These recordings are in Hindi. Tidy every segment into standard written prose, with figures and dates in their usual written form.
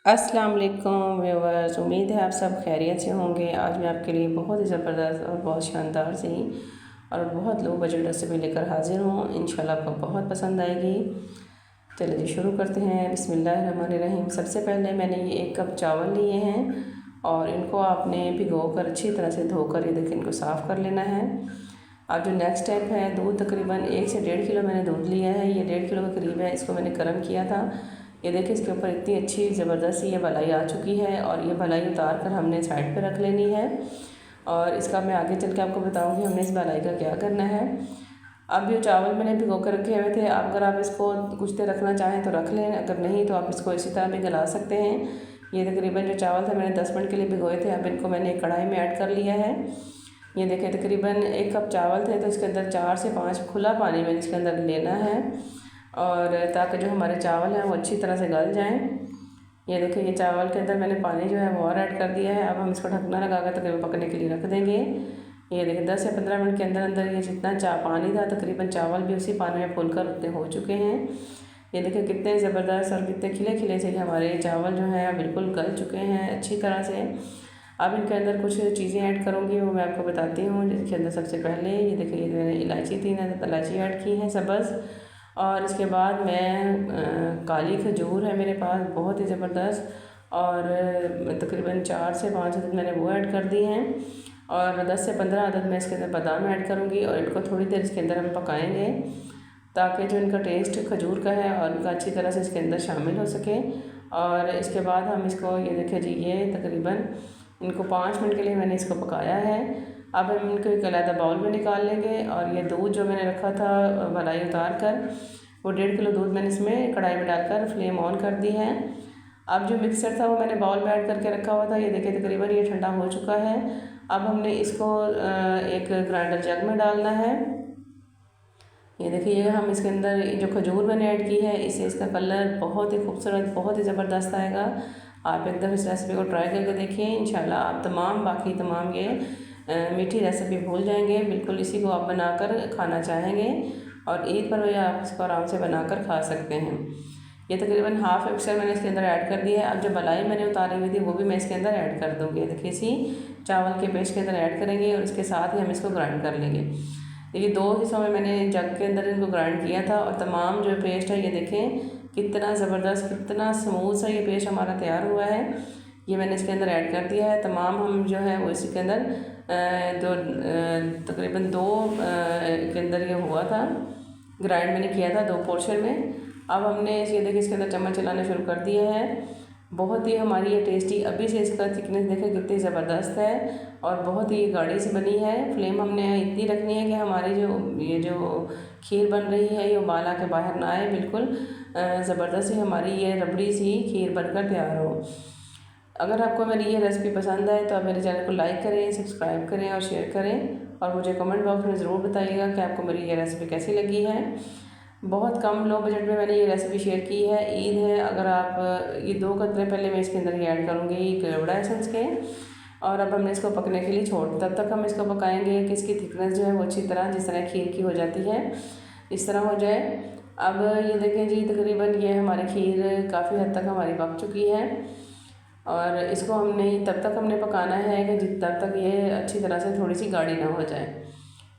अस्सलाम वालेकुम व्यूअर्स, उम्मीद है आप सब खैरियत से होंगे। आज मैं आपके लिए बहुत ही ज़बरदस्त और बहुत शानदार सी और बहुत लो बजट रेसिपी लेकर हाज़िर हूँ। इंशाल्लाह आपको बहुत पसंद आएगी। चलिए जी शुरू करते हैं। बिस्मिल्लाहिर्रहमानिर्रहीम। सबसे पहले मैंने ये 1 कप चावल लिए हैं और इनको आपने भिगोकर अच्छी तरह से धोकर ये देखिए इनको साफ़ कर लेना है। अब जो नेक्स्ट स्टेप है, दूध तकरीबन 1 से 1.5 किलो मैंने दूध लिया है। ये 1.5 किलो के करीब है। इसको मैंने गर्म किया था। ये देखिए इसके ऊपर इतनी अच्छी ज़बरदस्त ये भलाई आ चुकी है और ये भलाई उतार कर हमने साइड पे रख लेनी है। और इसका मैं आगे चल के आपको बताऊंगी हमने इस भलाई का क्या करना है। अब जो चावल मैंने भिगो कर रखे हुए थे, अगर आप इसको कुछ देर रखना चाहें तो रख लें, अगर नहीं तो आप इसको इसी तरह भी गला सकते हैं। ये तकरीबन जो चावल था मैंने 10 मिनट के लिए भिगोए थे। अब इनको मैंने कढ़ाई में ऐड कर लिया है। ये देखिए तकरीबन 1 कप चावल थे तो इसके अंदर 4 से 5 खुला पानी मैंने इसके अंदर लेना है, और ताकि जो हमारे चावल हैं वो अच्छी तरह से गल जाएं। ये देखिए ये चावल के अंदर मैंने पानी जो है वो और ऐड कर दिया है। अब हम इसको ढकना लगाकर तकरीबन पकने के लिए रख देंगे। ये देखिए 10 से 15 मिनट के अंदर अंदर ये जितना पानी था तकरीबन चावल भी उसी पानी में फूलकर उतने हो चुके हैं। ये देखिए कितने ज़बरदस्त और कितने खिले खिले से हमारे चावल जो हैं बिल्कुल गल चुके हैं अच्छी तरह से। अब इनके अंदर कुछ चीज़ें ऐड करूँगी, वो मैं आपको बताती हूँ। जिसके अंदर सबसे पहले ये देखिए ये मैंने इलायची 3 इलायची ऐड की है सब्ज़, और इसके बाद मैं काली खजूर है मेरे पास बहुत ही ज़बरदस्त, और तकरीबन 4 से 5 अदद मैंने वो ऐड कर दी हैं, और 10 से 15 अदद मैं इसके अंदर बादाम ऐड करूँगी। और इनको थोड़ी देर इसके अंदर हम पकाएंगे ताकि जो इनका टेस्ट खजूर का है और इनका अच्छी तरह से इसके अंदर शामिल हो सके। और इसके बाद हम इसको ये देखिए जी ये तकरीबन इनको 5 मिनट के लिए मैंने इसको पकाया है। अब हम इनको एक अलग बाउल में निकाल लेंगे, और ये दूध जो मैंने रखा था मलाई उतार कर, वो 1.5 किलो दूध मैंने इसमें कढ़ाई में डालकर फ्लेम ऑन कर दी है। अब जो मिक्सर था वो मैंने बाउल में ऐड करके रखा हुआ था। ये देखिए तकरीबन ये ठंडा हो चुका है। अब हमने इसको एक ग्राइंडर जग में डालना है। ये देखिए ये हम इसके अंदर जो खजूर मैंने ऐड की है इससे इसका कलर बहुत ही खूबसूरत बहुत ही ज़बरदस्त आएगा। आप एकदम इस रेसिपी को ट्राई करके देखिए। इंशाल्लाह आप बाकी तमाम ये मीठी रेसिपी भूल जाएंगे। बिल्कुल इसी को आप बनाकर खाना चाहेंगे, और ईद पर भी आप इसको आराम से बनाकर खा सकते हैं। ये तकरीबन हाफ़ मिक्सर मैंने इसके अंदर ऐड कर दिया है। अब जो मलाई मैंने उतारी हुई थी वो भी मैं इसके अंदर ऐड कर दूँगी। देखिए इसी चावल के पेस्ट के अंदर ऐड करेंगे और इसके साथ ही हम इसको ग्राइंड कर लेंगे। देखिए 2 हिस्सों में मैंने जग के अंदर इनको ग्राइंड किया था, और तमाम जो पेस्ट है ये देखें कितना ज़बरदस्त कितना स्मूथ सा ये पेस्ट हमारा तैयार हुआ है। ये मैंने इसके अंदर ऐड कर दिया है। तमाम हम जो है वो इसी के अंदर तकरीबन 2 के अंदर ये हुआ था, ग्राइंड मैंने किया था 2 पोर्शन में। अब हमने ये देखिए इसके अंदर चम्मच चलाना शुरू कर दिया है। बहुत ही हमारी ये टेस्टी, अभी से इसका थिकनेस देखें कितनी ज़बरदस्त है और बहुत ही गाढ़ी सी बनी है। फ्लेम हमने इतनी रखनी है कि हमारी जो खीर बन रही है ये उबाल के बाहर ना आए, बिल्कुल ज़बरदस्त सी हमारी ये रबड़ी सी खीर बनकर तैयार हो। अगर आपको मेरी ये रेसिपी पसंद आए तो आप मेरे चैनल को लाइक करें, सब्सक्राइब करें और शेयर करें, और मुझे कमेंट बॉक्स में ज़रूर बताइएगा कि आपको मेरी ये रेसिपी कैसी लगी है। बहुत कम लो बजट में मैंने ये रेसिपी शेयर की है। ईद है, अगर आप ये 2 कतरे पहले मैं इसके अंदर ये ऐड करूँगी केवड़ा एसेंस के, और अब हमने इसको पकने के लिए छोड़, तब तक हम इसको पकाएंगे कि इसकी थिकनेस जो है वो अच्छी तरह जिस तरह खीर की हो जाती है इस तरह हो जाए। अब ये देखें जी तकरीबन ये हमारी खीर काफ़ी हद तक हमारी पक चुकी है, और इसको तब तक हमने पकाना है कि तब तक ये अच्छी तरह से थोड़ी सी गाढ़ी ना हो जाए।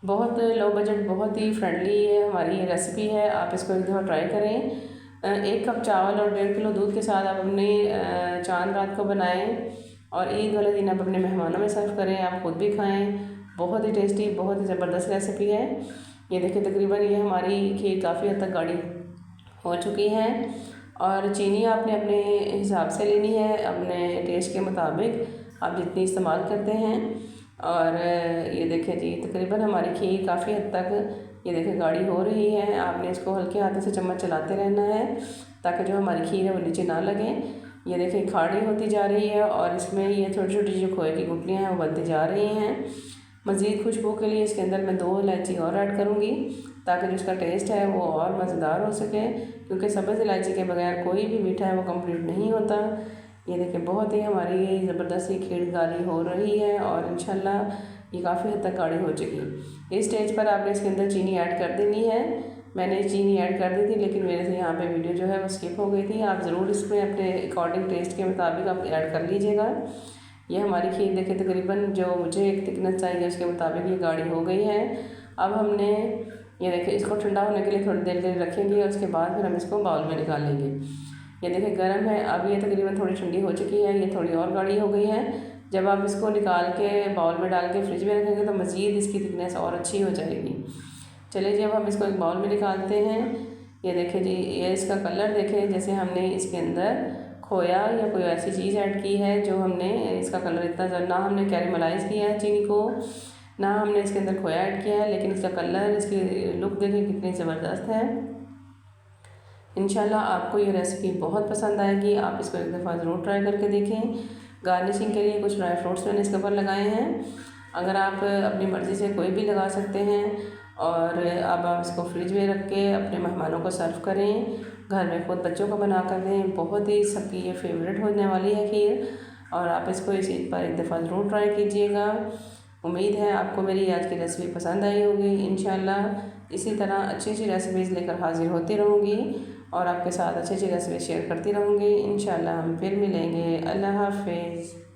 बहुत लो बजट बहुत ही फ्रेंडली ये हमारी ये रेसिपी है। आप इसको एक दफ़ा ट्राई करें। 1 कप चावल और 1.5 किलो दूध के साथ आप अपने चांद रात को बनाएं, और ईद वाले दिन आप अपने मेहमानों में सर्व करें, आप खुद भी खाएं। बहुत ही टेस्टी बहुत ही ज़बरदस्त रेसिपी है। ये देखिए तकरीबन ये हमारी खीर काफ़ी हद तक गाढ़ी हो चुकी है, और चीनी आपने अपने हिसाब से लेनी है, अपने टेस्ट के मुताबिक आप जितनी इस्तेमाल करते हैं। और ये देखें जी तकरीबन हमारी खीर काफ़ी हद तक ये देखें गाढ़ी हो रही है। आपने इसको हल्के हाथों से चम्मच चलाते रहना है ताकि जो हमारी खीर है वो नीचे ना लगे। ये देखें खाड़ी होती जा रही है, और इसमें ये छोटी छोटी जो खोए की गुठलियाँ हैं वो बनती जा रही हैं। मज़ीद खुशबू के लिए इसके अंदर मैं 2 इलायची और ऐड करूँगी ताकि जो इसका टेस्ट है वो और मज़ेदार हो सके, क्योंकि सब्ज़ इलायची के बगैर कोई भी मीठा है वो कंप्लीट नहीं होता। ये देखिए बहुत ही हमारी ये ज़बरदस्त सी खीर गाढ़ी हो रही है, और इंशाल्लाह ये काफ़ी हद तक गाढ़ी हो चुकी है। इस स्टेज पर आपने इसके अंदर चीनी ऐड कर देनी है। मैंने चीनी ऐड कर दी थी, लेकिन मेरे से यहाँ पे वीडियो जो है वो स्किप हो गई थी। आप ज़रूर इसमें अपने अकॉर्डिंग टेस्ट के मुताबिक आप ऐड कर लीजिएगा। ये हमारी खीर देखिए तकरीबन जो मुझे एक थिकनेस चाहिए उसके मुताबिक ये गाढ़ी हो गई है। अब हमने ये देखिए इसको ठंडा होने के लिए थोड़ी देर के लिए रखेंगे और उसके बाद फिर हम इसको बाउल में निकाल लेंगे। ये देखिए गर्म है, अब ये तकरीबन थोड़ी ठंडी हो चुकी है, ये थोड़ी और गाढ़ी हो गई है। जब आप इसको निकाल के बाउल में डाल के फ्रिज में रखेंगे तो मज़ीद इसकी थिकनेस और अच्छी हो जाएगी। चलिए जी, अब हम इसको एक बाउल में निकालते हैं। ये देखिए जी, ये इसका कलर देखें, जैसे हमने इसके अंदर खोया या कोई ऐसी चीज़ ऐड की है जो हमने इसका कलर इतना, ना हमने कैरेमलाइज़ किया है चीनी को, ना हमने इसके अंदर खोया ऐड किया है, लेकिन इसका कलर, इसकी लुक देखें कितनी ज़बरदस्त है। इंशाल्लाह आपको ये रेसिपी बहुत पसंद आएगी। आप इसको एक दफ़ा ज़रूर ट्राई करके देखें। गार्निशिंग के लिए कुछ ड्राई फ्रूट्स मैंने इसके ऊपर लगाए हैं। अगर आप अपनी मर्ज़ी से कोई भी लगा सकते हैं। और अब आप इसको फ्रिज में रख के अपने मेहमानों को सर्व करें, घर में खुद बच्चों को बना कर दें। बहुत ही सबकी ये फेवरेट होने वाली है खीर, और आप इसको इस ईद पर एक दफ़ा ज़रूर ट्राई कीजिएगा। उम्मीद है आपको मेरी आज की रेसिपी पसंद आई होगी। इंशाल्लाह इसी तरह अच्छी अच्छी रेसिपीज़ लेकर हाज़िर होती रहूँगी और आपके साथ अच्छी अच्छी रेसिपी शेयर करती रहूँगी। इंशाल्लाह हम फिर मिलेंगे। अल्लाह हाफ़िज़।